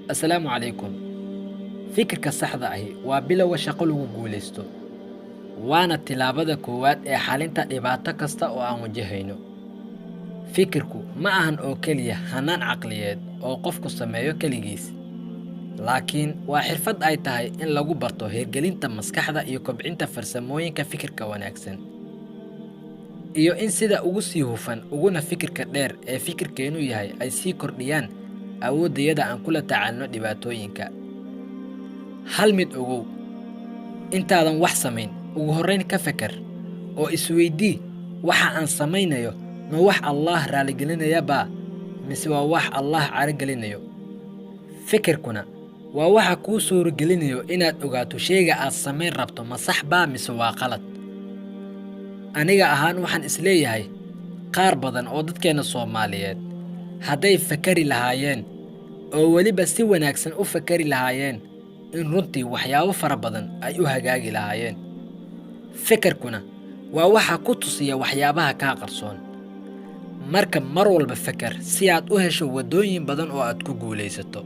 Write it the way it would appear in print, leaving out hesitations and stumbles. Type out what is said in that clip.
Assalaamu calaykum. Fikirka saxda ahi waa bilowga shaqo lagu guulaysto, waana tillaabada koowaad ee xalinta dhibaato kasta oo aan wajahayno. Fikirku ma ahan oo keliya hannaan caqliyeed oo qofku sameeyo keligiis, laakiin waa xirfad ay tahay in lagu barto hirgelinta maskaxda iyo kobcinta farsamooyinka fikirka wanaagsan, iyo in sida ugu sii hufan uguna fikirka dheer ee fikirkeennu yahay ay sii kordhiyaan awooddayada aan kula tacaalno dhibaatooyinka. Hal mid ogow, intaadan wax samayn, ugu horrayn ka fakar oo isweydii, waxa aan samaynayo ma wax Allah raaligelinaya baa mise waa wax Allah caragelinayo? Fikirkuna waa waxa kuu suuragelinayo inaad ogaato shayga aad samayn rabto ma sax baa mise waa qalad. Aniga ahaan waxaan isleeyahay qaar badan oo dadkeena Soomaaliyeed hadday fakari lahaayeen oo weliba si wanaagsan u fakari lahaayeen in runtii waxyaabo fara badan ay u hagaagi lahaayeen. Fikirkuna waa waxa ku tusiya waxyaabaha kaa qarsoon. Marka mar walba fakar si aad u hesho waddooyin badan oo aad ku guulaysato.